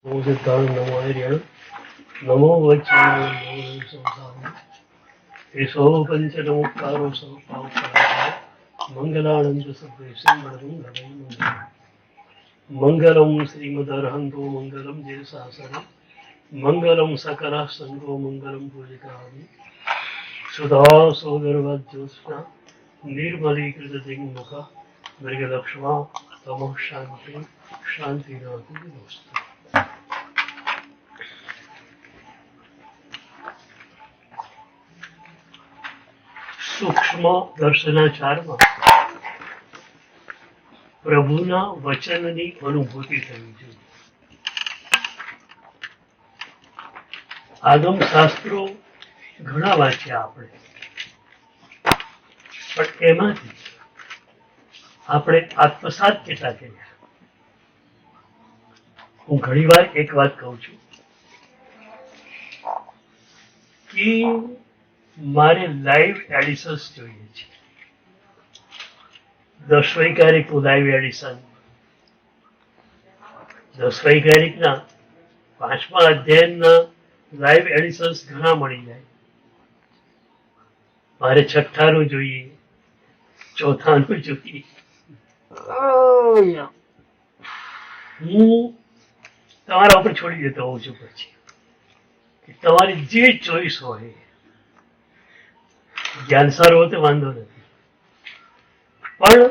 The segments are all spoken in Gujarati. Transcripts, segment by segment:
नमो सिद्धांत नमो आर्यण नमो वज्राय नमो संसार एसो पंचनमुक्तारो सर्वपावकाय मंगलानंद सर्वेशं मंगलमय मंगलम श्रीमदर्हंतो मंगलम जयसासने मंगलम सकला संगो मंगलम पूजिकामि सुधा सौगर्भज्योत्स्ना निर्मलीकृत दिग्मुख मृगलक्ष्मा तमः शांति शांतिनाथस्तु। સૂક્ષ્મ દર્શનાચારમાં પ્રભુના વચનની અનુભૂતિ થવી જોઈએ. આગમ શાસ્ત્રો ઘણા વાંચ્યા આપણે, પણ એમાંથી આપણે આત્મસાત કેટલા કર્યા? હું ઘણીવાર એક વાત કહું છું કે મારે લાઈવ એડિશન્સ જોઈએ છે. 10 વૈકારિકનું લાઈવ એડિશન, 10 વૈકારિકના 5મા અધ્યાયના લાઈવ એડિશન્સ ઘણા મળી જાય. મારે 6ઠાનું જોઈએ, 4થાનું જોઈએ. હું તમારા ઉપર છોડી દેતો હોઉં છું પછી કે તમારી જે ચોઈસ હોય. જ્ઞાન સારું હોય તો વાંધો નથી, પણ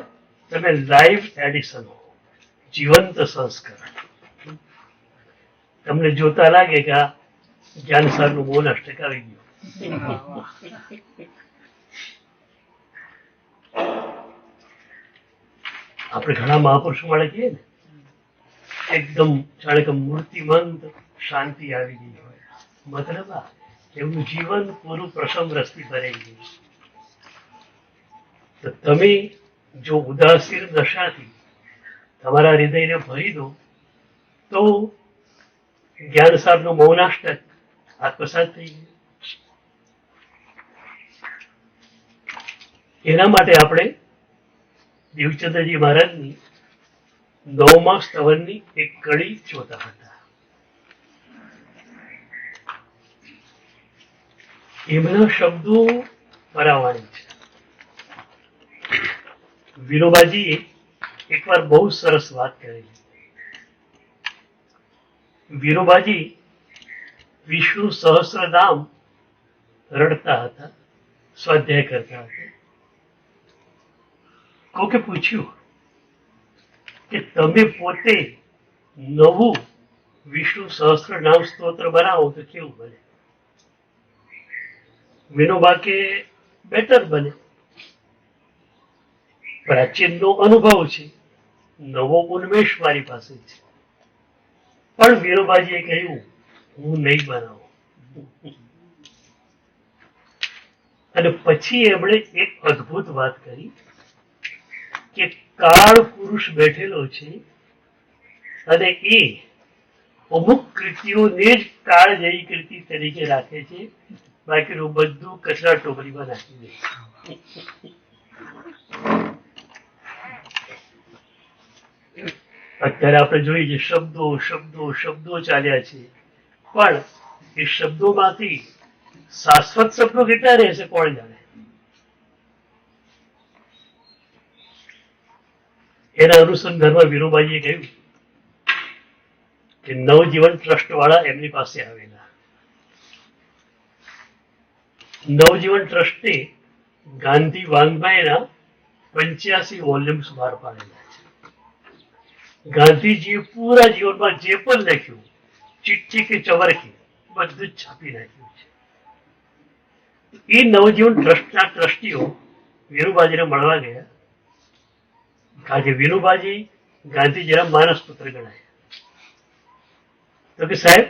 તમે લાઈવ એડિશન હો, જીવંત સંસ્કરણ. તમને જોતા લાગે કે આ જ્ઞાન સારનું બોનસ ટકાવી ગયું. આપણે ઘણા મહાપુરુષો માટે કહીએ ને, એકદમ જાણે કે મૂર્તિમંત શાંતિ આવી ગઈ હોય, મતલબ એમનું જીવન પૂરું પ્રસંગ રસથી ભરાઈ ગયું. તો તમે જો ઉદાસીન દશાથી તમારા હૃદયને ભરી દો તો જ્ઞાન સાહેબનું મૌનાષ્ટક આત્મસાત થઈ ગયું. એના માટે આપણે દેવચંદ્રજી મહારાજની 9મા સ્તવનની એક કડી જોતા હતા. એમના શબ્દો પરાવાણી છે. વિનોબાજીએ એકવાર બહુ સરસ વાત કરેલી. વિનોબાજી વિષ્ણુ સહસ્રનામ રડતા હતા, સ્વાધ્યાય કરતા હતા. કોકે પૂછ્યું કે તમે પોતે નવું વિષ્ણુ સહસ્રનામ સ્તોત્ર બનાવો તો કેવું બને? વિનોબા કે બેટર બને. પ્રાચીનનો અનુભવ છે, નવો ઉન્મેષ મારી પાસે છે. પણ વિનોબાજીએ કહ્યું હું નહીં બનાવું. અને પછી એમણે એક અદ્ભુત વાત કરી કે કાળ પુરુષ બેઠેલો છે અને એ અમુક કૃતિઓને જ કાળ જેવી કૃતિ તરીકે રાખે છે, બાકીનું બધું કચરા ટોકરીમાં નાખી દે. અત્યારે આપણે જોઈએ છે શબ્દો શબ્દો શબ્દો ચાલ્યા છે, પણ એ શબ્દોમાંથી શાશ્વત શબ્દો કેટલા રહેશે કોણ જાણે? એના અનુસંધાનમાં વિનોબાજીએ કહ્યું કે નવજીવન ટ્રસ્ટ વાળા એમની પાસે આવેલા. નવજીવન ટ્રસ્ટે ગાંધી વાંગ્મયના 85 વોલ્યુમ્સ બહાર પાડેલા છે. ગાંધીજીએ પૂરા જીવનમાં જે પણ લખ્યું, ચિઠ્ઠી કે ચવરકી, બધું જ છાપી નાખ્યું છે. એ નવજીવન ટ્રસ્ટના ટ્રસ્ટીઓ વિનોબાજીને મળવા ગયા, કારણ કે વિનોબાજી ગાંધીજીના માનસ પુત્ર ગણાય. તો કે સાહેબ,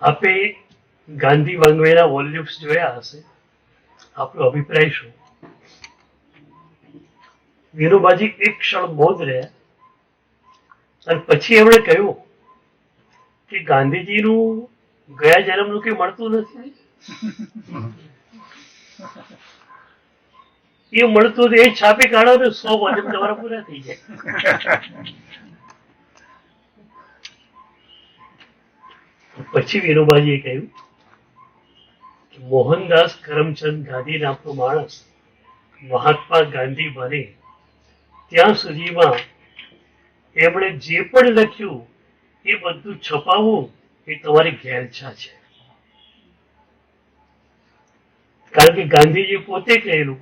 આપે ગાંધી વાંગ્મયના વોલ્યુમ્સ જોયા હશે, આપણો અભિપ્રાય શું? વિનોબાજી એક ક્ષણ મૌન રહ્યા અને પછી એમણે કહ્યું કે ગાંધીજીનું ગયા જન્મનું કઈ મળતું નથી. એ મળતું એ છાપી કાઢો ને 100 વોલ્યુમ તમારા પૂરા થઈ જાય. પછી વિનોબાજીએ કહ્યું કે મોહનદાસ કરમચંદ ગાંધી નામનો માણસ મહાત્મા ગાંધી બને ત્યાં સુધીમાં એમણે જે પણ લખ્યું એ બધું છપાવવું એ તમારી ઘેલછા છે. કારણ કે ગાંધીજી પોતે કહેલું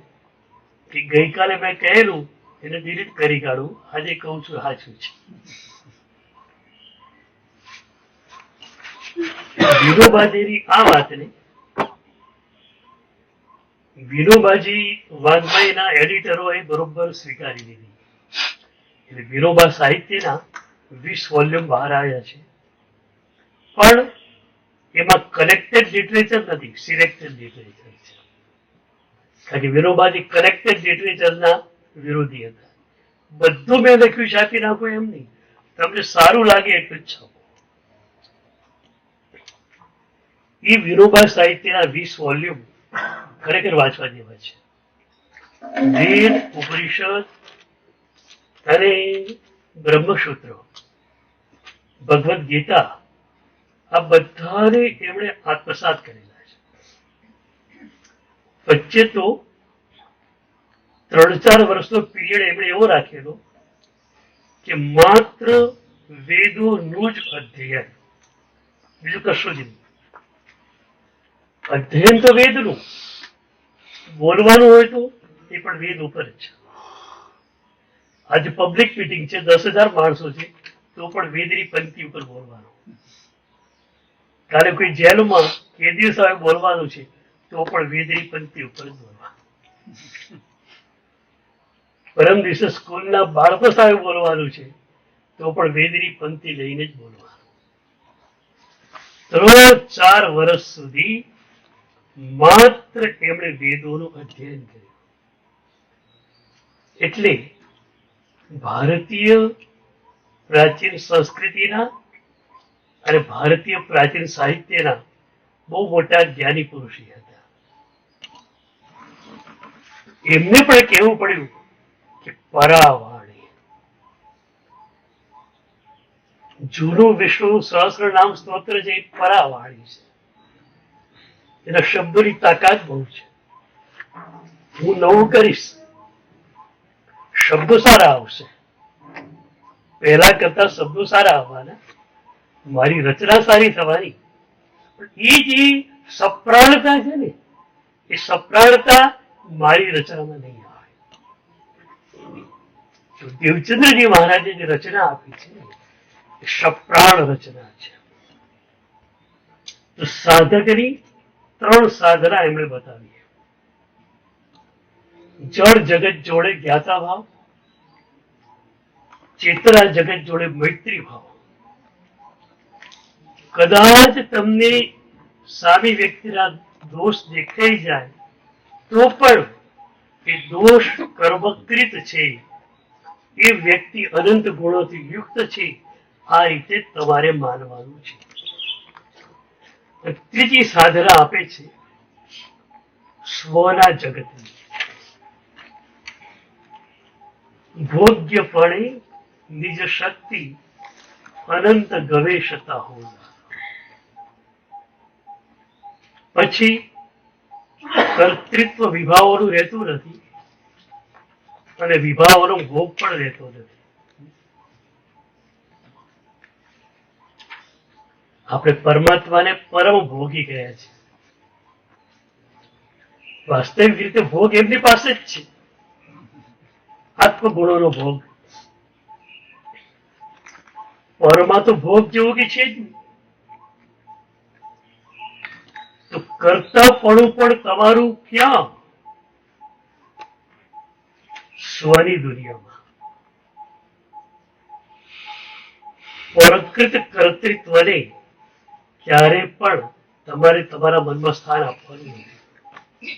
કે ગઈકાલે મેં કહેલું એને ડિલીટ કરી કાઢું, આજે કહું છું સાચું છે. વિનોબાજીની આ વાતને વિનોબાજી વાઘભાઈના એડિટરોએ બરોબર સ્વીકારી લીધી. એટલે વિનોબા સાહિત્યના 20 વોલ્યુમ બહાર આવ્યા છે, પણ એમાં કનેક્ટેડ લિટરેચર નથી, સિલેક્ટેડ લિટરેચર છે. કારણ કે વિનોબાજી કનેક્ટેડ લિટરેચરના વિરોધી હતા. બધું મેં લખ્યું છે આપી નાખો એમ નહીં, તમને સારું લાગે એટલું જ છાપો. એ વિનોબા સાહિત્યના 20 વોલ્યુમ ખરેખર વાંચવા જેવા છે. વેદ, ઉપનિષદ અને બ્રહ્મસૂત્ર, ભગવદ ગીતા, આ બધાને એમણે આત્મસાત કરેલા છે. વચ્ચે તો 3-4 વર્ષનો પીરિયડ એમણે એવો રાખેલો કે માત્ર વેદોનું જ અધ્યયન, બીજું કશું જ નહીં. અધ્યયન તો વેદનું, બોલવાનું હોય તો એ પણ વેદ ઉપર જ. આજે પબ્લિક મિટિંગ છે, 10,000 માણસો છે, તો પણ વેદની પંક્તિ ઉપર બોલવાનું. કાલે કોઈ જેલમાં કેદીઓ સામે બોલવાનું છે તો પણ વેદની પંક્તિ ઉપર જ બોલવાનું. પરમ દિવસે સ્કૂલના બાળકો સામે બોલવાનું છે તો પણ વેદની પંક્તિ લઈને જ બોલવાનું. 3-4 વર્ષ સુધી માત્ર એમણે વેદોનું અધ્યયન કર્યું. એટલે ભારતીય પ્રાચીન સંસ્કૃતિના અને ભારતીય પ્રાચીન સાહિત્યના બહુ મોટા જ્ઞાની પુરુષ હતા. એમને પણ કહેવું પડ્યું કે પરાવાણી, જૂનું વિષ્ણુ સહસ્ર નામ સ્તોત્ર છે, પરાવાણી છે. એના શબ્દોની તાકાત બહુ છે. હું નવું કરીશ, શબ્દો સારા આવશે, પહેલા કરતા શબ્દો સારા આવવાના, મારી રચના સારી થવાની. પણ એ જે સપ્રાણતા છે ને, એ સપ્રાણતા મારી રચનામાં નહીં આવે. તો દેવચંદ્રજી મહારાજે જે રચના આપી છે એ સપ્રાણ રચના છે. તો સાધકની 3 સાધના એમણે બતાવી. જળ જગત જોડે જ્ઞાતા ભાવ, ચેતના જગત જોડે મૈત્રી ભાવ. કદાચ તમને સામી વ્યક્તિના દોષ દેખાઈ જાય તો પણ એ દોષ કર્મકૃત છે, એ વ્યક્તિ અનંત ગુણોથી યુક્ત છે, આ રીતે તમારે માનવાનું છે. ત્રીજી સાધના આપે છે સ્વના જગતની. ભોગ્યપણે નિજ શક્તિ અનંત ગવેશતા હોના. પછી કર્તૃત્વ વિભાવોનું રહેતું નથી અને વિભાવોનો ભોગ પણ રહેતો નથી. આપણે પરમાત્માને પરમ ભોગી ગયા છે. વાસ્તવિક રીતે ભોગ એમની પાસે જ છે, આત્મગુણોનો ભોગ. પરમાં તો ભોગ જેવું કે છે જ નહીં. તો કર્તાપણું પણ તમારું ક્યાં? સ્વની દુનિયામાં. પરકૃત કર્તૃત્વને ક્યારે પણ તમારે તમારા મનમાં સ્થાન આપવાનું નથી.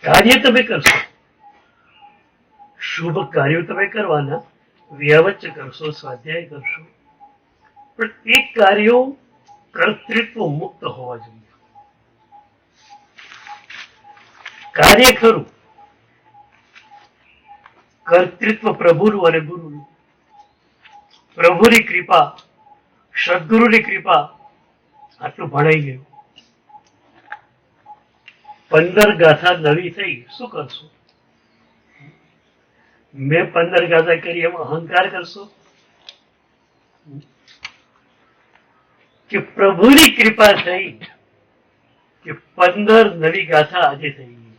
કાર્ય તમે કરશો, શુભ કાર્યો તમે કરવાના, વ્યાવચ્ચ કરશો, સ્વાધ્યાય કરશો, પણ એ કાર્યો કર્તૃત્વ મુક્ત હોવા જોઈએ. કાર્ય ખરું, કર્તૃત્વ પ્રભુનું અને ગુરુનું. પ્રભુની કૃપા સદગુરુની કૃપા આટલું ભણાઈ ગયું. 15 ગાથા નવી થઈ, શું કરશો? મેં 15 ગાથા કરી એમ અહંકાર કરશો કે પ્રભુની કૃપા થઈ કે 15 નવી ગાથા આજે થઈ ગઈ.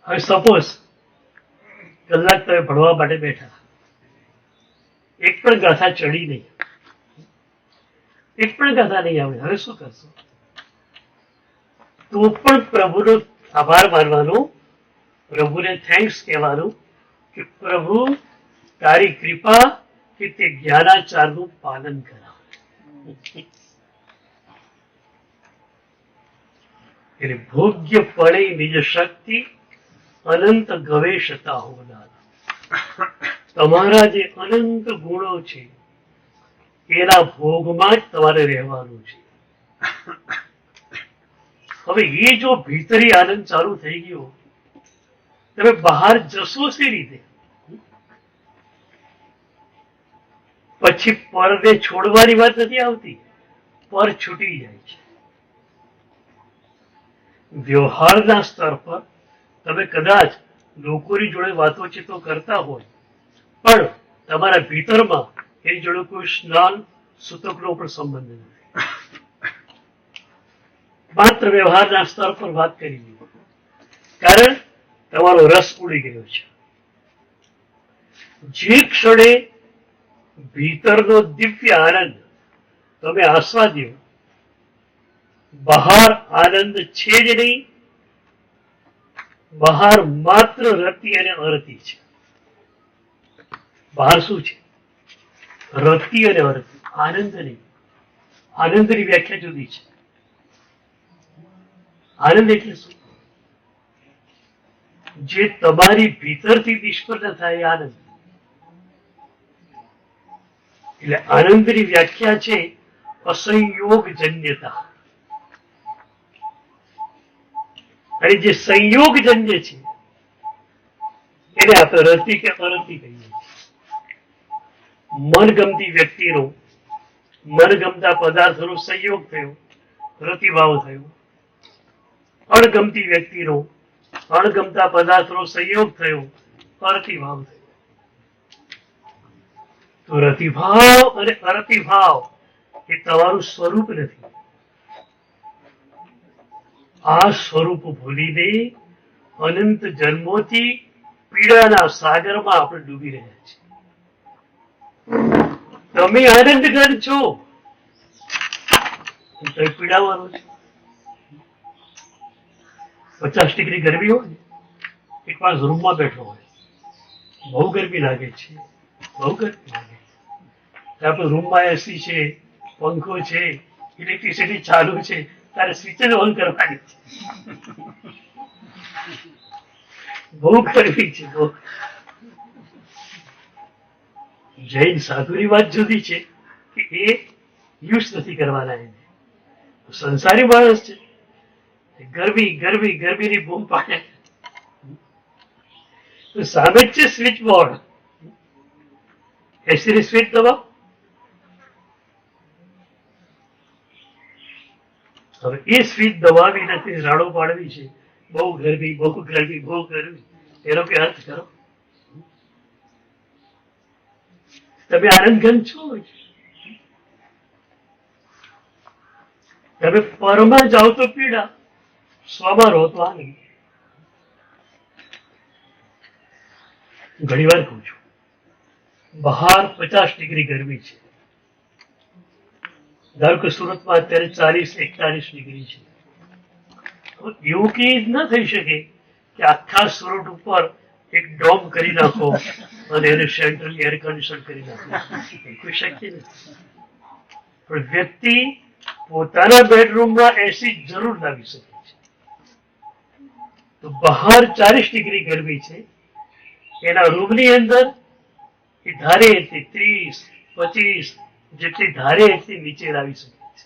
હવે સપોઝ કલાક તમે ભણવા માટે બેઠા, એક પણ ગાથા ચડી નહીં, એક પણ ગાથા નહીં આવે, હવે શું કરશો? તો પણ પ્રભુનો આભાર માનવાનો, પ્રભુને થેન્ક્સ કહેવાનું કે પ્રભુ તારી કૃપા કે તે જ્ઞાનાચારનું પાલન કરાવે. એટલે ભોગ્ય પડે નિજ શક્તિ અનંત ગવેશતા હોનાર. તમારા જે અનંત ગુણો છે એના ભોગમાં જ તમારે રહેવાનું છે. હવે એ જો ભીતરી આનંદ ચાલુ થઈ ગયો, તમે બહાર જશો સી રીતે? પછી પરને છોડવાની વાત નથી આવતી, પર છૂટી જાય છે. વ્યવહારના સ્તર પર તમે કદાચ લોકોની જોડે વાતોચીતો કરતા હોય, પણ તમારા ભીતરમાં એની જોડે કોઈ સ્નાન સૂતકનો પણ સંબંધ નથી. માત્ર વ્યવહારના સ્તર પર વાત કરી લીધી, કારણ તમારો રસ ઉડી ગયો છે. જે ક્ષણે ભીતરનો દિવ્ય આનંદ તમે આસ્વાદ્યો, બહાર આનંદ છે જ નહીં, બહાર માત્ર રતિ અને અરતિ છે. બહાર શું છે? રતિ અને અરતિ, આનંદ નહીં. આનંદની વ્યાખ્યા જુદી છે. આનંદ એટલે શું? જે તમારી ભીતરથી નિષ્પન્ન થાય આનંદ. એટલે આનંદની વ્યાખ્યા છે અસંયોગ જન્યતા. અને જે સંયોગજન્ય છે એને આપણે રતિ કે અરતિ કહીએ. મનગમતી વ્યક્તિનો મનગમતા પદાર્થનો સંયોગ થયો, રતિભાવ થયો. અણગમતી વ્યક્તિનો અણગમતા પદાર્થનો સંયોગ થયો, અરતિભાવ થયો. તો રતિભાવ અને અરતિભાવ એ તમારું સ્વરૂપ નથી. આ સ્વરૂપ ભૂલીને અનંત જન્મોથી પીડાના સાગરમાં આપણે ડૂબી રહ્યા છીએ. તમે આનંદ ઘન છો, તો પીડાવાનું છે. 50 ડિગ્રી ગરમી હોય, એક માણસ રૂમમાં બેઠો હોય, બહુ ગરમી લાગે છે, બહુ ગરમી લાગે છે. આપણે રૂમમાં એસી છે, પંખો છે, ઇલેક્ટ્રિસિટી ચાલુ છે, તારે સ્વિચ જ ઓન કરવાની છે. બહુ ગરમી છે, બહુ. જૈન સાધુની વાત જુદી છે કે એ યુઝ નથી કરવાના. એને સંસારી માણસ છે, ગરમી ગરમી ગરમીની બૂમ પાડે તો સામે જ છે સ્વિચ બોર્ડ, એસીની સ્વિચ દબાવો. હવે એ સ્વિચ દબાવી નથી, રાડો પાડવી છે, બહુ ગરમી બહુ ગરમી બહુ ગરમી, એનો કે અર્થ કરો. તમે આનંદઘન છો. તમે પરમાં જાઓ તો પીડા, સ્વમાં રહો તો આનંદ. ઘણી વાર કહું છું, બહાર 50 ડિગ્રી ગરમી છે, ધારો કે સુરતમાં અત્યારે 40-41 ડિગ્રી છે. એવું કઈ ન થઈ શકે કે આખા સુરત ઉપર એક ડોમ કરી નાખો અને એને સેન્ટ્રલ એર કન્ડિશન કરી નાખો. કોઈ શક્ય નથી. પણ વ્યક્તિ પોતાના બેડરૂમમાં એસી જરૂર લાવી શકે છે. તો બહાર 40 ડિગ્રી ગરમી છે, એના રૂમની અંદર એ ધારે એટલી 30-25 જેટલી ધારે એટલી નીચે લાવી શકે છે.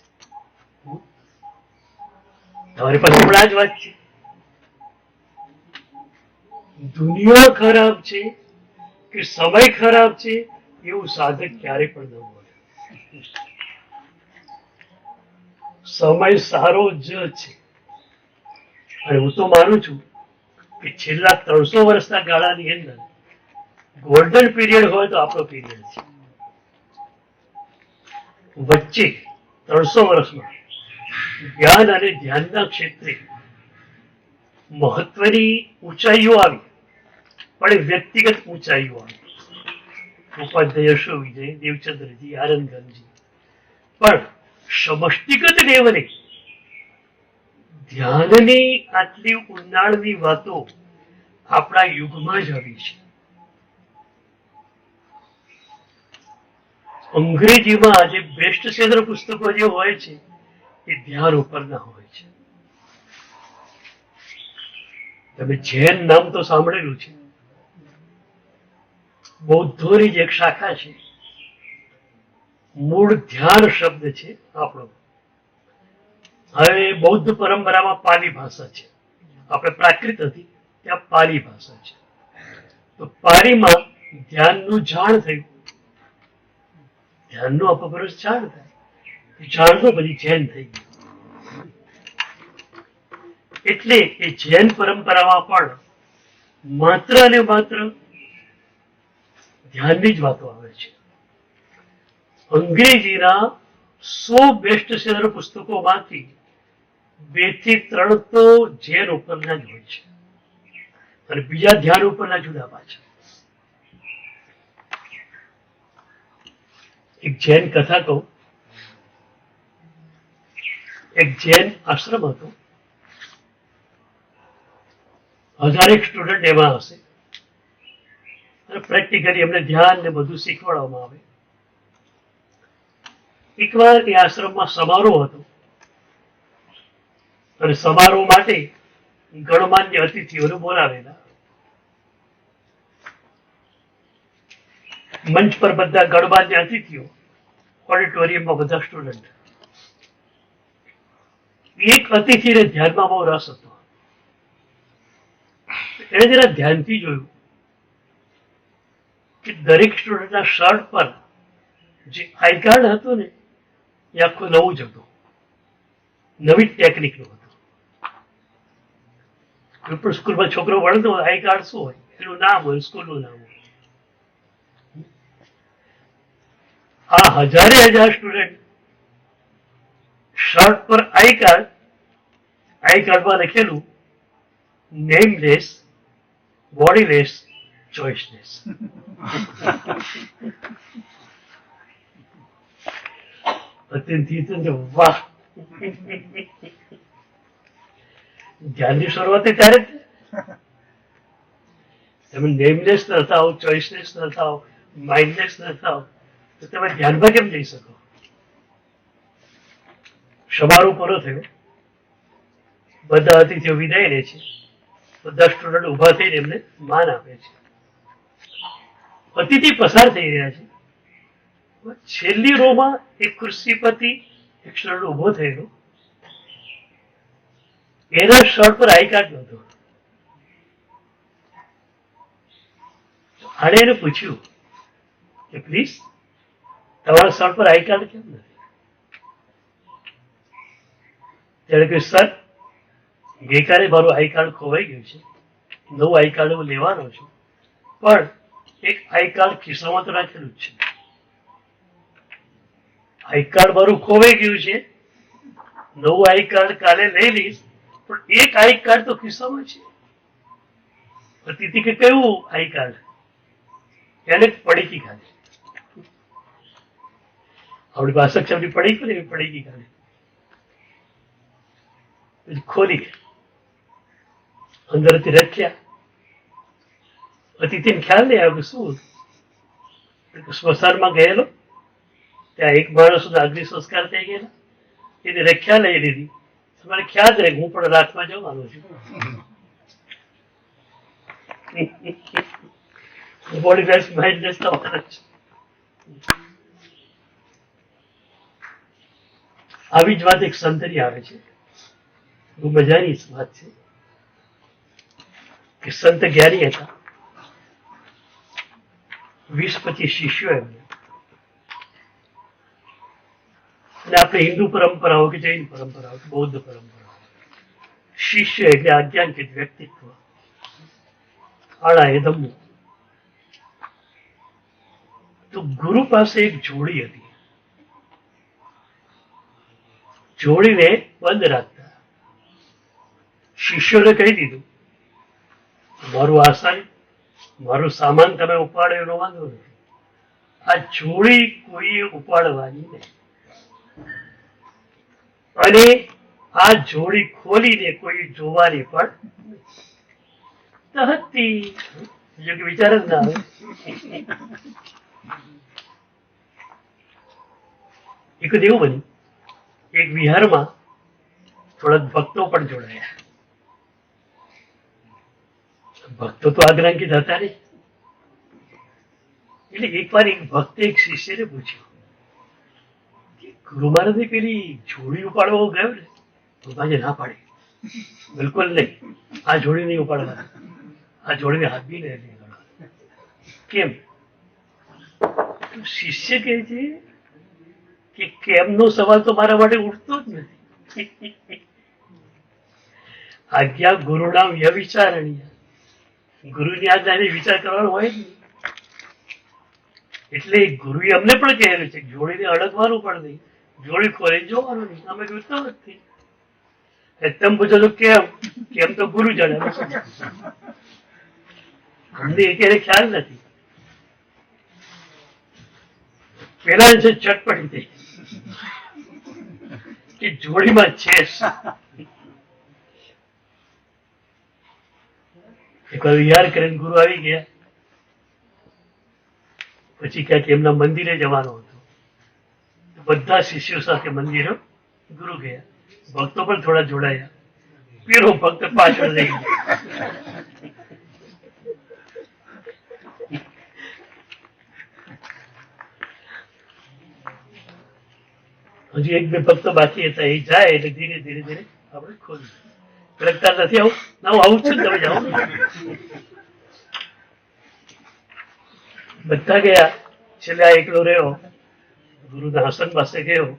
તમારી પાસે પણ આ જ વાત છે. દુનિયા ખરાબ છે કે સમય ખરાબ છે એવું સાધક ક્યારે પણ ન મળે. સમય સારો જ છે. અને હું તો માનું છું કે છેલ્લા 300 વર્ષના ગાળાની અંદર ગોલ્ડન પીરિયડ હોય તો આપણો પીરિયડ છે. વચ્ચે 300 વર્ષમાં જ્ઞાન અને ધ્યાનના ક્ષેત્રે મહત્વની ઊંચાઈઓ આવી, પણ એ વ્યક્તિગત ઊંચાઈઓ આવી. ઉપાધ્યાય યશો વિજય, દેવચંદ્રજી, આનંદગંજી, પણ સમષ્ટિગત લેવલે ધ્યાનની આટલી ઊંડાણની વાતો આપણા યુગમાં જ આવી છે. અંગ્રેજીમાં આજે બેસ્ટ સેલર પુસ્તકો જે હોય છે એ ધ્યાન ઉપરના હોય છે. તમે જૈન નામ તો સાંભળેલું છે. બૌદ્ધોની જ એક શાખા છે. મૂળ ધ્યાન શબ્દ છે આપણો. હવે બૌદ્ધ પરંપરામાં પાલી ભાષા છે. આપણે પ્રાકૃત હતી ત્યાં પાલી ભાષા છે. તો પાલીમાં ધ્યાનનું જાણ થયું. ધ્યાનનું અપભ્રંશ જાણ થાય, જાણતો પછી જૈન થઈ ગયું. એટલે એ જૈન પરંપરામાં પણ માત્ર અને માત્ર ધ્યાનની જ વાતો આવે છે. અંગ્રેજીના 100 બેસ્ટ સેલર પુસ્તકોમાંથી 2 થી 3 તો જૈન ઉપરના જ હોય છે અને બીજા ધ્યાન ઉપરના જુદા પાછા. એક જૈન કથા કહું. એક જૈન આશ્રમ હતો. 1000 સ્ટુડન્ટ એમાં હશે અને પ્રેક્ટિકલી એમને ધ્યાન ને બધું શીખવાડવામાં આવે. એકવાર એ આશ્રમમાં સમારોહ હતો અને સમારોહ માટે ગણમાન્ય અતિથિઓને બોલાવેલા. મંચ પર બધા ગણમાન્ય અતિથિઓ, ઓડિટોરિયમમાં બધા સ્ટુડન્ટ. એક અતિથિને ધ્યાનમાં બહુ રસ હતો. એને જરા ધ્યાનથી જોયું કે દરેક સ્ટુડન્ટના શર્ટ પર જે આઈ કાર્ડ હતું ને એ આખું નવું જ હતું, નવી ટેકનિકનું હતું. કોઈ પણ સ્કૂલમાં છોકરો ભણતો હોય આઈ કાર્ડ શું હોય, એનું નામ હોય, સ્કૂલનું નામ હોય. આ 1000 સ્ટુડન્ટ શર્ટ પર આઈ કાર્ડમાં લખેલું નેમલેસ, બોડીલેસ, ચોઇસલેસ. વાહ, ધ્યાનની શરૂઆત ત્યારે જ. તમે નેમલેસ ન થાવ, ચોઇસલેસ ન થાવ, માઇન્ડલેસ ન થાવ તો તમે ધ્યાનમાં કેમ જઈ શકો? સમારોહ પૂરો થયો. બધા અતિથિઓ વિદાય લે છે. બધા સ્ટુડન્ટ ઉભા થઈને એમને માન આપે છે. અતિથિ પસાર થઈ રહ્યા છે. છેલ્લી રોમાં એક ખુરશી પરથી એક સ્ટુડન્ટ ઉભો થયેલો. એના શર્ટ પર આઈ કાર્ડ નહોતું. આને એને પૂછ્યું કે પ્લીઝ તમારા શર્ટ પર આઈ કાર્ડ કેમ નથી? ત્યારે કહ્યું સર, ગઈકાલે મારું આઈ કાર્ડ ખોવાઈ ગયું છે, નવું આઈ કાર્ડ હું લેવાનો છું, પણ એક આઈ કાર્ડ ખિસ્સામાં તો રાખેલું જ છે. આઈ કાર્ડ મારું ખોવાઈ ગયું છે, નવું આઈ કાર્ડ કાલે લઈ લઈશ, પણ એક આઈ કાર્ડ તો ખિસ્સામાં છે. અતિથિ કે કયું આઈ કાર્ડ? એને પડીકી કાઢી. આપણી ભાષા શબ્દ પડીકી કાઢી ખોલી અંદરથી રખ્યા. અતિથિને ખ્યાલ નહીં આવ્યો શું સ્મશાનમાં ગયેલો, ત્યાં એક માણસનો અગ્નિ સંસ્કાર થઈ ગયેલા, એને રખ્યા લઈ લીધી. તમારે ખ્યાલ રહે હું પણ રાતમાં જવાનો છું. બોડી બેસ્ટ માઇન્ડ બેસ્ટ થવાના છે. આવી જ વાત એક સંતરી આવે છે. બહુ મજાની વાત છે કે સંત જ્ઞાની હતા. 20-25 શિષ્યો એમને. અને આપણે હિન્દુ પરંપરાઓ કે જૈન પરંપરાઓ કે બૌદ્ધ પરંપરાઓ, શિષ્ય એટલે આજ્ઞાંકિત વ્યક્તિત્વ, આળા એ ધમ્મું. તો ગુરુ પાસે એક જોડી હતી. જોડીને બંધ રાખતા. શિષ્યોને કહી દીધું, મારું આસન, મારું સામાન તમે ઉપાડો એનો વાંધો નથી, આ જોડી કોઈએ ઉપાડવાની નહીં. અને આ જોડી ખોલીને કોઈ જોવાની પણ હતી. જો કે વિચાર જ ના આવે. એક એવું બન્યું, એક વિહારમાં થોડાક ભક્તો પણ જોડાયા. ભક્તો તો આગ્રહિત હતા નહીં. એટલે એકવાર એક ભક્તે એક શિષ્યને પૂછ્યું કે ગુરુ મહારાજે પેલી જોડી ઉપાડવા ગયો ને, ગુરુજી ના પાડી, બિલકુલ નહીં, આ જોડી નહીં ઉપાડવા, આ જોડીને હાથ બી નહીં લગાડવા. કેમ? શિષ્ય કહે છે કે કેમનો સવાલ તો મારા માટે ઉઠતો જ નથી. આજ્ઞા ગુરુના વ્યવિચારણીય, ગુરુની આજ્ઞાને વિચાર કરવાનો હોય જ નહીં. એટલે ગુરુએ અમને પણ કહેલું છે જોડીને અડકવાનું પણ નહીં, જોડી ખોલે જોવાનું નહીં. અમે જોતા નથી. તમે પૂછો તો કેમ? કેમ તો ગુરુ જાણે, અમને અત્યારે ખ્યાલ નથી. પેલા છે ચટપટી થઈ કે જોડીમાં છે. એકવાર વિહાર કરીને ગુરુ આવી ગયા. પછી ક્યાંક એમના મંદિરે જવાનું હતું. બધા શિષ્યો સાથે મંદિરે ગુરુ ગયા. ભક્તો પણ થોડા જોડાયા. પેલો ભક્ત પાછળ રહી ગયો. હજી એક બે ભક્તો બાકી હતા. એ જાય એટલે ધીરે ધીરે ધીરે આપણે ખોલી પ્રગટા નથી. આવું ના, હું આવું છું, તમે જાઓ. બધા ગયા. છેલ્લે આ એકલો રહ્યો. ગુરુના આસન પાસે ગયો,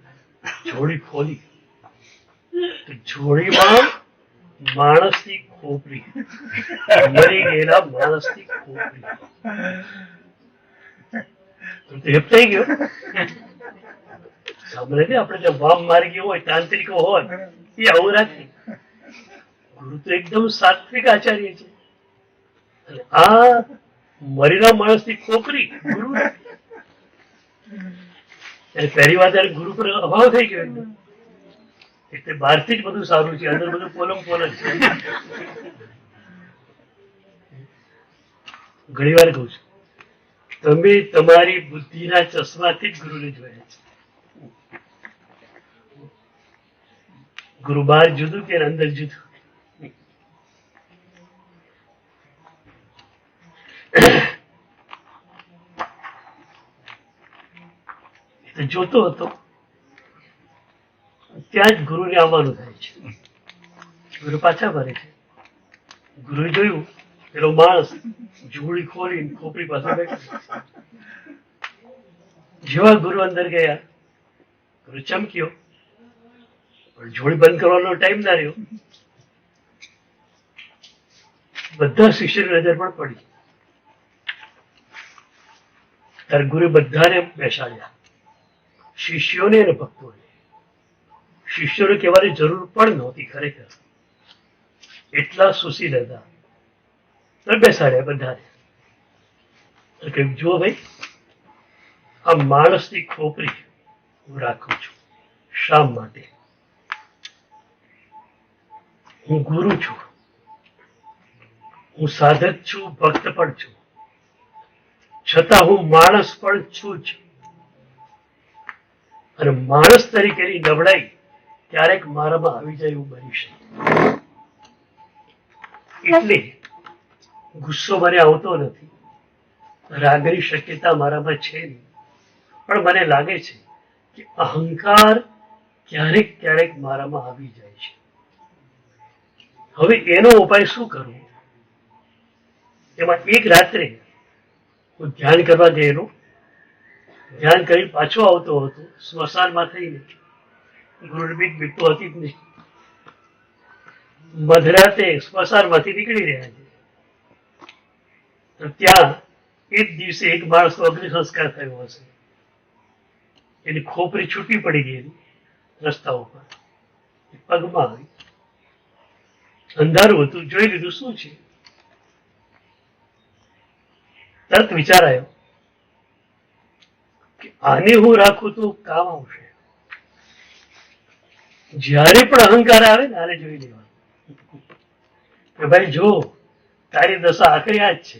જોડી ખોલી. જોડીમાં માણસની ખોપરી, મરી ગયેલા માણસની ખોપરી. હેપતાઈ ગયો. સાંભળે ને, આપણે જે વામ માર્ગી હોય, તાંત્રિકો હોય, એ આવું રાખે. ગુરુ તો એકદમ સાત્વિક આચાર્ય છે. આ મરેલા માણસની ખોપરી ગુરુ. પહેલી વાર ત્યારે ગુરુ પર અભાવ થઈ ગયો. એટલે બહારથી જ બધું સારું છે, અંદર બધું પોલમ પોલમ છે. ઘણી વાર કહું છું, તમે તમારી બુદ્ધિના ચશ્માથી જ ગુરુને જોયા છે. ગુરુ બહાર જુદું કે અંદર જુદું. જોતો હતો ત્યાં જ ગુરુને આવવાનું થાય છે. ગુરુ પાછા ફરે છે. ગુરુએ જોયું પેલો માણસ જોડી ખોલી ખોપરી પાસે બેઠો. જેવા ગુરુ અંદર ગયા, ગુરુ ચમક્યો, પણ જોડી બંધ કરવાનો ટાઈમ ના રહ્યો. બધા શિષ્યોની નજર પણ પડી. ત્યારે ગુરુ બધાને બેસાડ્યા, શિષ્યોને અને ભક્તોને. શિષ્યોને કહેવાની જરૂર પણ નહોતી ખરેખર, એટલા સુશીલ હતા. બેસાડ્યા બધાને. જુઓ ભાઈ, આ માણસની ખોપરી હું રાખું છું. શા માટે? હું ગુરુ છું, હું સાધક છું, ભક્ત પણ છું, છતાં હું માણસ પણ છું જ. અને માણસ તરીકેની નબળાઈ ક્યારેક મારામાં આવી જાય એવું બની શકે. એટલે ગુસ્સો મને આવતો નથી, રાગની શક્યતા મારામાં છે નહીં, પણ મને લાગે છે કે અહંકાર ક્યારેક ક્યારેક મારામાં આવી જાય છે. હવે એનો ઉપાય શું કરવો? એમાં એક રાત્રે હું ધ્યાન કરવા ગયેલો, ધ્યાન કરી પાછો આવતો હતો, સ્મશાનમાં થઈને ગુરુની બીક તો હતી જ નહીં. મધરાતે સ્મશાનમાંથી નીકળી રહ્યા છે, તો ત્યાં એક દિવસે એક માણસનો અગ્નિ સંસ્કાર થયો હશે, એની ખોપરી છૂટી પડી ગયેલી રસ્તા ઉપર, પગમાં આવી, અંધારું હતું, જોઈ લીધું શું છે. તરત વિચાર આવ્યો કે આને હું રાખું તો કામ આવશે. જ્યારે પણ અહંકાર આવે ને આને જોઈ લેવાનું કે ભાઈ જો તારી દશા આખરી આ જ છે.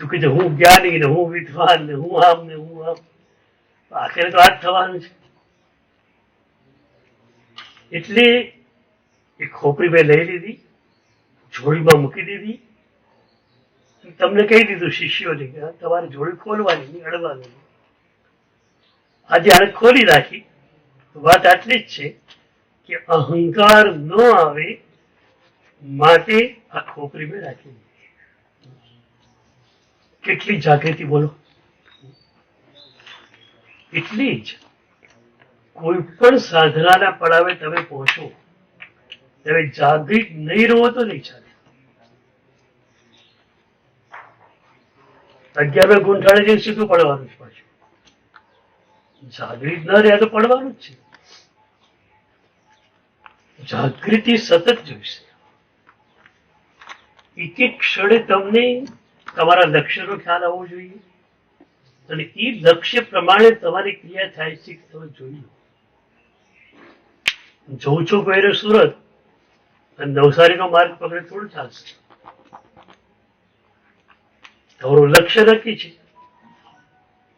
તું કીધું હું જ્ઞાની ને હું વિદ્વાન ને હું આમ ને હું આમ, આખરે તો આ જ થવાનું છે. એટલે એ ખોપરી મેં લઈ લીધી, જોડીમાં મૂકી દીધી, તમને કહી દીધું શિષ્યોને કે તમારે જોડી ખોલવાની નહીં, અડવાની. આજે આને ખોલી રાખી. વાત આટલી જ છે કે અહંકાર ન આવે માટે આ ખોપરી મેં રાખી. કેટલી જાગૃતિ બોલો. એટલી જ કોઈ પણ સાધનાના પડાવે તમે પહોંચો, તમે જાગૃત નહીં રહો તો નહીં ચાલે. 11 ગુંઠાણે જઈને સીધું પડવાનું જ પાછું. જાગૃત ન રહ્યા તો પડવાનું જ છે. જાગૃતિ સતત જોઈશે. એક એક ક્ષણે તમને તમારા લક્ષ્યનો ખ્યાલ આવવો જોઈએ, અને એ લક્ષ્ય પ્રમાણે તમારી ક્રિયા થાય છે કે તમે જોઈ લો. જોઉં છો કોઈને સુરત અને નવસારીનો માર્ગ પકડે થોડું ચાલશે. તમારું લક્ષ્ય નક્કી છે,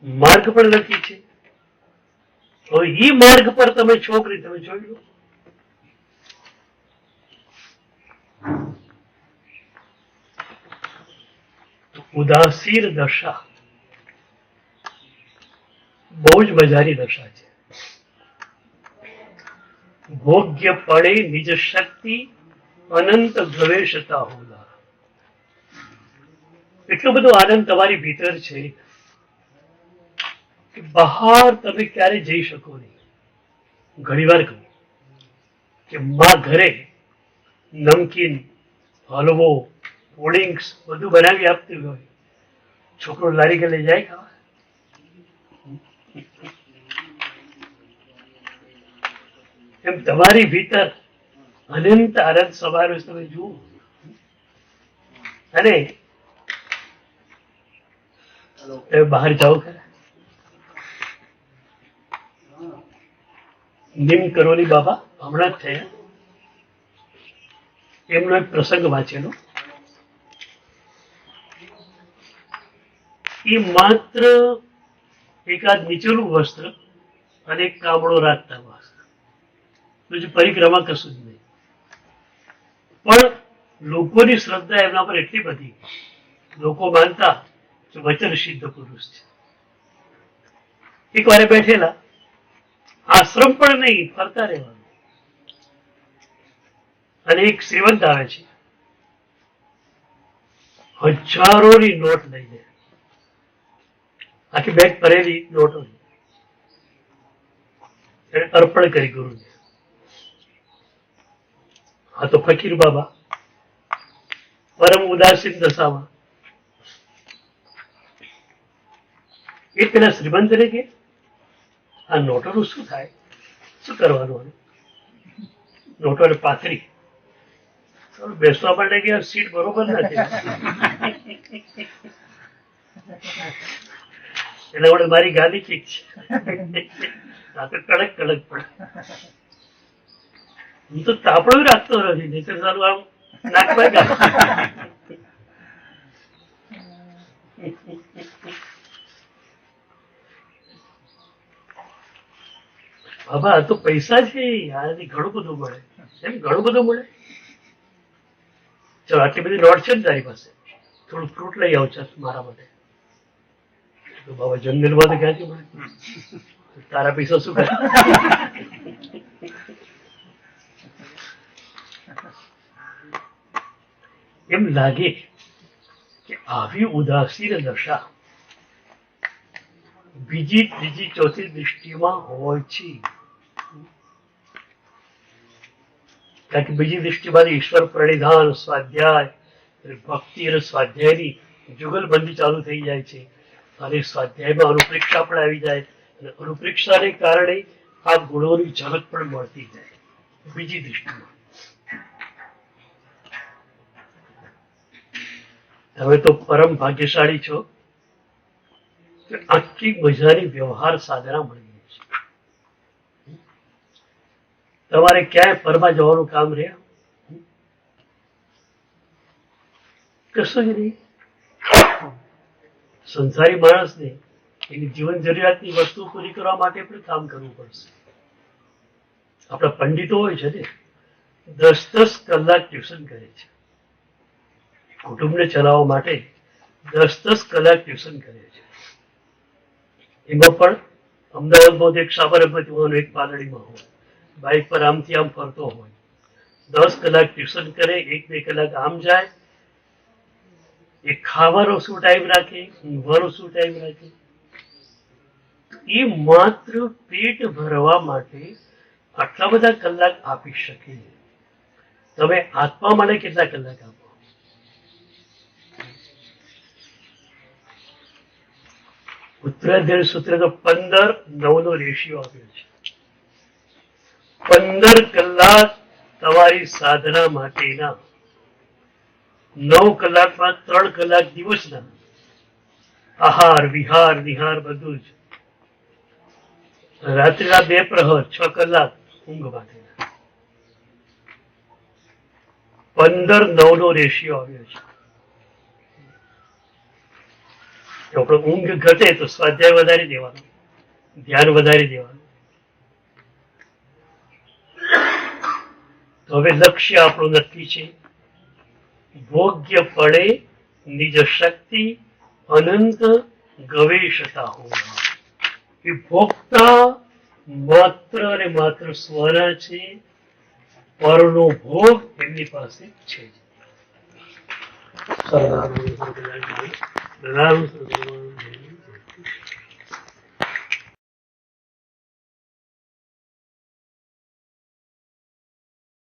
માર્ગ પણ નક્કી છે. હવે એ માર્ગ પર તમે છોકરી તમે જોઈ લો. ઉદાસીન દશા બહુ જ મજાની દશા છે. ભોગ્ય પડે નિજ શક્તિ અનંત પ્રવેશતા હોલા. એટલો બધો આનંદ તમારી ભીતર છે કે બહાર તમે ક્યારે જઈ શકો નહીં. ઘણી વાર કહું કે માં ઘરે નમકીન, હલવો, પુડિંગ્સ બધું બનાવી આપતી હોય, છોકરો લારી કે લઈ જાય ખાવા. એમ તમારી ભીતર અનંત આનંદ સમાવેશ તમે જુઓ. અને તમે બહાર જાઓ ખરા. નિમ કરોલી બાબા હમણાં જ થયા, એમનો એક પ્રસંગ વાંચેલો. એ માત્ર એકાદ નીચેલું વસ્ત્ર અને એક કામળો રાખતા વસ્ત્ર, બીજું પરિક્રમા કશું જ નહીં. પણ લોકોની શ્રદ્ધા એમના પર એટલી બધી, લોકો માનતા કે વચન સિદ્ધ પુરુષ છે. એક વારે બેઠેલા, આશ્રમ પણ નહીં, ફરતા રહેવાનું, અને એક સેવંત આવે છે, હજારોની નોટ લઈને, આખી બેગ ભરેલી નોટો એને અર્પણ કરી ગુરુને. આ તો ફકીર બાબા પરમ ઉદાસીન દશામાં. એ પેલા શ્રીમંતને કે આ નોટોનું શું થાય, શું કરવાનું? નોટોને પાથરી બેસવા માટે કે સીટ બરોબર નથી, એટલે વડે મારી ગાડી ઠીક છે, આ તો કડક કડક પડે. હું તો તાપડું રાખતો નથી, નહીં તો સારું આમ નાકમાં ગાડી. બાબા આ તો પૈસા છે, આનાથી ઘણું બધું મળે. એમ ઘણું બધું મળે. ચલો આટલી બધી નોટ છે ને તારી પાસે, થોડું ફ્રૂટ લઈ આવ ચાલ મારા માટે. તો બાબા જંગલમાં તો ક્યાંથી મળે, તારા પૈસા શું કરે? એમ લાગે કે આવી ઉદાસીન દશા બીજી ત્રીજી ચોથી દૃષ્ટિમાં હોય છે. કારણ કે બીજી દૃષ્ટિમાં ઈશ્વર પ્રણિધાન સ્વાધ્યાય ભક્તિ અને સ્વાધ્યાયની જુગલબંધી ચાલુ થઈ જાય છે અને સ્વાધ્યાયમાં અનુપ્રેક્ષા પણ આવી જાય અને અનુપ્રેક્ષાને કારણે આ ગુણોની ઝલક પણ મળતી જાય બીજી દૃષ્ટિમાં. તમે તો પરમ ભાગ્યશાળી છો કે આટલી મજાની વ્યવહાર સાધના મળી ગઈ છે. તમારે ક્યાંય ફરવા જવાનું કામ રહ્યા કશું જ નહીં. સંસારી માણસને એની જીવન જરૂરિયાતની વસ્તુ પૂરી કરવા માટે પણ કામ કરવું પડશે. આપણા પંડિતો હોય છે ને 10-10 કલાક ટ્યુશન કરે છે. કુટુંબને ચલાવવા માટે 10-10 કલાક ટ્યુશન કરે છે. એમાં પણ અમદાવાદમાં એક સાબરમતી હોય, એક પાલડીમાં હોય, બાઇક પર આમથી આમ ફરતો હોય, 10 કલાક ટ્યુશન કરે, 1-2 કલાક આમ જાય. એ ખાવાનો શું ટાઈમ રાખે, ઊંઘવાનો શું ટાઈમ રાખે? એ માત્ર પેટ ભરવા માટે આટલા બધા કલાક આપી શકે. તમે આત્મા માટે કેટલા કલાક આપો? ઉત્તરાધ્યાય સૂત્ર તો 15-9 નો રેશિયો આપ્યો છે. 15 કલાક તમારી સાધના માટેના, 9 કલાકમાં 3 કલાક દિવસના આહાર વિહાર નિહાર બધું જ. રાત્રિના 2 પ્રહર 6 કલાક ઊંઘ માટેના. 15-9 નો રેશિયો આવ્યો છે. આપણે ઊંઘ ઘટે તો સ્વાધ્યાય વધારી દેવાનો, ધ્યાન વધારી દેવાનું. તો હવે લક્ષ્ય આપણું નક્કી છે. ભોગ્ય પડે નિજ શક્તિ અનંત ગવેષતા હોવા. એ ભોગતા માત્ર અને માત્ર સ્વના છે. પરનો ભોગ એમની પાસે છે જ. પ્રણામ.